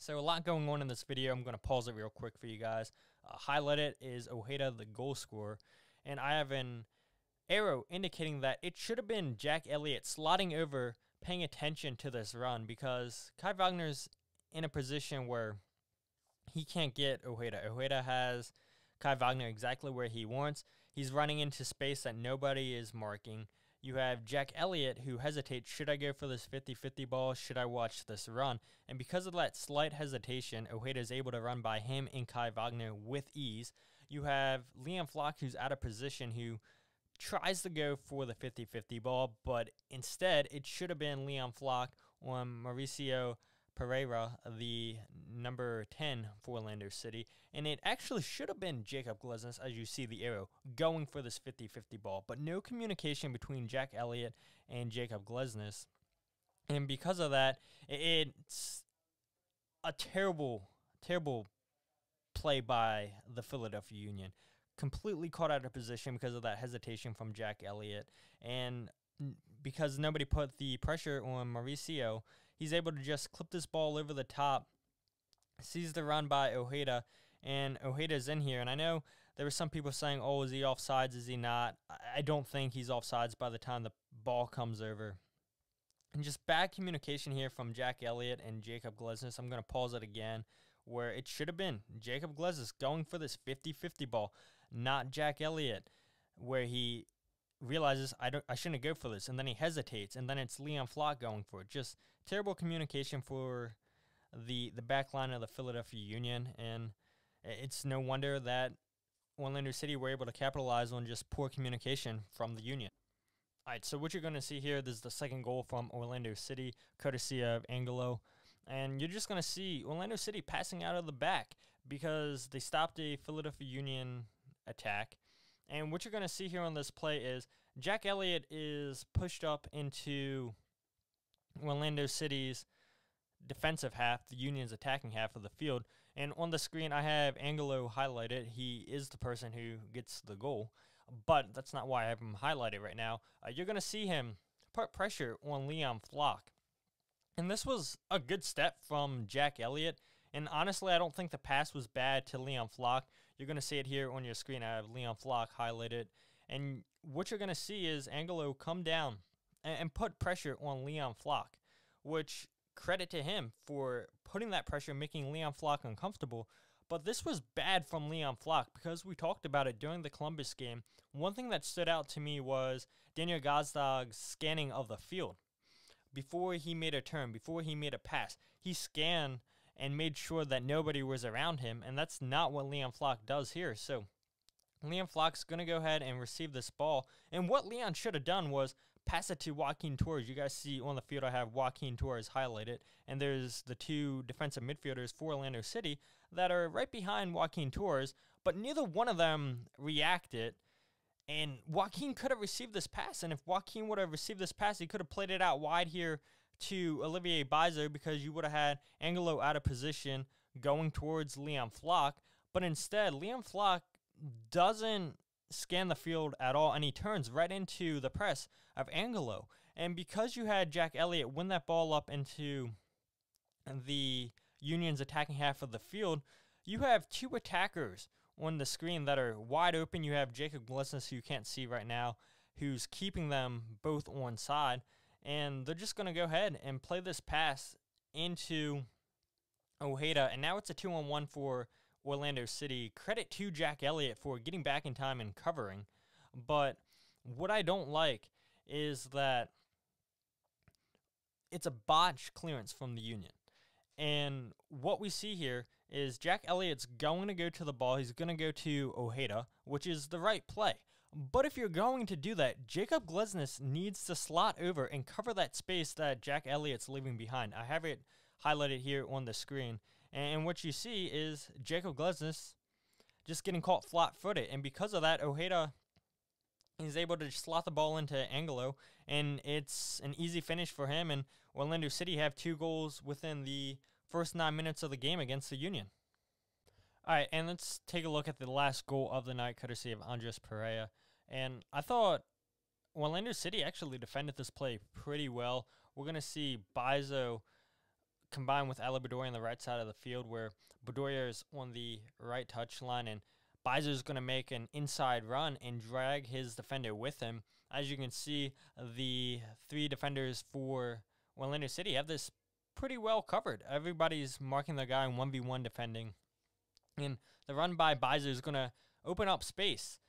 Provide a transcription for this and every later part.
So a lot going on in this video. I'm going to pause it real quick for you guys. Highlighted is Ojeda, the goal scorer. And I have an arrow indicating that it should have been Jack Elliott slotting over, paying attention to this run, because Kai Wagner's in a position where he can't get Ojeda. Ojeda has Kai Wagner exactly where he wants. He's running into space that nobody is marking. You have Jack Elliott who hesitates, should I go for this 50-50 ball? Should I watch this run? And because of that slight hesitation, Ojeda is able to run by him and Kai Wagner with ease. You have Liam Flock, who's out of position, who tries to go for the 50-50 ball, but instead it should have been Liam Flock on Mauricio Perea, the number 10 for Orlando City, and it actually should have been Jacob Glesnes, as you see the arrow, going for this 50-50 ball, but no communication between Jack Elliott and Jacob Glesnes, and because of that, it's a terrible play by the Philadelphia Union. Completely caught out of position because of that hesitation from Jack Elliott, and because nobody put the pressure on Mauricio, he's able to just clip this ball over the top, sees the run by Ojeda, and Ojeda's in here. And I know there were some people saying, oh, is he offsides, is he not? I don't think he's offsides by the time the ball comes over. And just bad communication here from Jack Elliott and Jacob Glesnes. I'm going to pause it again, where it should have been Jacob Glesnes going for this 50-50 ball, not Jack Elliott, where he realizes I shouldn't go for this, and then he hesitates, and then it's Liam Flock going for it. Just terrible communication for the back line of the Philadelphia Union, and it's no wonder that Orlando City were able to capitalize on just poor communication from the Union. All right, so what you're going to see here, this is the second goal from Orlando City, courtesy of Angulo, and you're just going to see Orlando City passing out of the back because they stopped a Philadelphia Union attack. And what you're going to see here on this play is Jack Elliott is pushed up into Orlando City's defensive half, the Union's attacking half of the field. And on the screen, I have Angulo highlighted. He is the person who gets the goal, but that's not why I have him highlighted right now. You're going to see him put pressure on Liam Flock. And this was a good step from Jack Elliott. And honestly, I don't think the pass was bad to Liam Flock. You're going to see it here on your screen. I have Liam Flock highlighted. And what you're going to see is Angulo come down and put pressure on Liam Flock, which credit to him for putting that pressure, making Liam Flock uncomfortable. But this was bad from Liam Flock because we talked about it during the Columbus game. One thing that stood out to me was Daniel Gazdag's scanning of the field. Before he made a turn, before he made a pass, he scanned and made sure that nobody was around him, and that's not what Liam Flock does here. So Liam Flock's going to go ahead and receive this ball, and what Leon should have done was pass it to Joaquin Torres. You guys see on the field I have Joaquin Torres highlighted, and there's the two defensive midfielders for Orlando City that are right behind Joaquin Torres, but neither one of them reacted. And Joaquin could have received this pass, and if Joaquin would have received this pass, he could have played it out wide here to Olivier Bizo, because you would have had Angulo out of position going towards Liam Flock. But instead, Liam Flock doesn't scan the field at all, and he turns right into the press of Angulo. And because you had Jack Elliott win that ball up into the Union's attacking half of the field, you have two attackers on the screen that are wide open. You have Jacob Glesnes, who you can't see right now, who's keeping them both on side, and they're just going to go ahead and play this pass into Ojeda, and now it's a 2-on-1 for Orlando City. Credit to Jack Elliott for getting back in time and covering, but what I don't like is that it's a botched clearance from the Union. And what we see here is Jack Elliott's going to go to the ball. He's going to go to Ojeda, which is the right play. But if you're going to do that, Jacob Glesnes needs to slot over and cover that space that Jack Elliott's leaving behind. I have it highlighted here on the screen. And what you see is Jacob Glesnes just getting caught flat-footed. And because of that, Ojeda is able to slot the ball into Angulo, and it's an easy finish for him. And Orlando City have 2 goals within the first 9 minutes of the game against the Union. All right, and let's take a look at the last goal of the night, courtesy of Andres Perea. And I thought Orlando City actually defended this play pretty well. We're going to see Bizo combined with Ale Bedoya on the right side of the field, where Bedoya is on the right touchline, and Beiser's going to make an inside run and drag his defender with him. As you can see, the 3 defenders for Orlando City have this pretty well covered. Everybody's marking the guy in 1v1 defending. And the run by Beiser is going to open up space.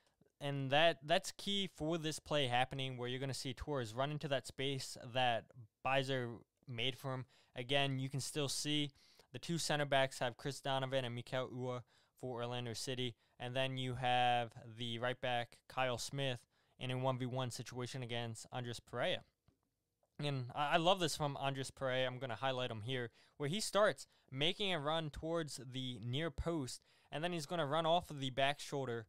And that's key for this play happening, where you're going to see Torres run into that space that Beiser made for him. Again, you can still see the 2 center backs have Chris Donovan and Mikel Ua for Orlando City. And then you have the right back, Kyle Smith, in a 1v1 situation against Andres Perea. And I love this from Andres Perea. I'm going to highlight him here, where he starts making a run towards the near post, and then he's going to run off of the back shoulder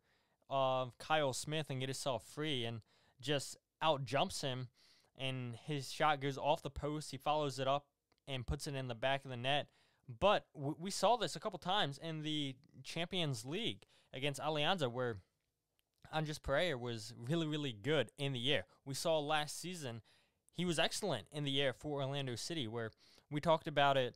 of Kyle Smith and get himself free, and just out jumps him, and his shot goes off the post. He follows it up and puts it in the back of the net. But we saw this a couple times in the Champions League against Alianza, where Andres Perea was really, really good in the air. We saw last season he was excellent in the air for Orlando City, where we talked about it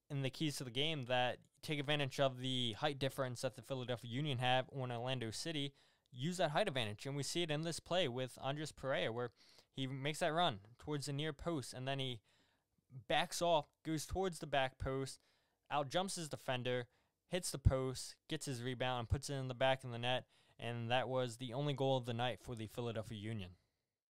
in the keys to the game, that take advantage of the height difference that the Philadelphia Union have on Orlando City, use that height advantage. And we see it in this play with Andres Perea, where he makes that run towards the near post, and then he backs off, goes towards the back post, out jumps his defender, hits the post, gets his rebound, and puts it in the back of the net. And that was the only goal of the night for the Philadelphia Union.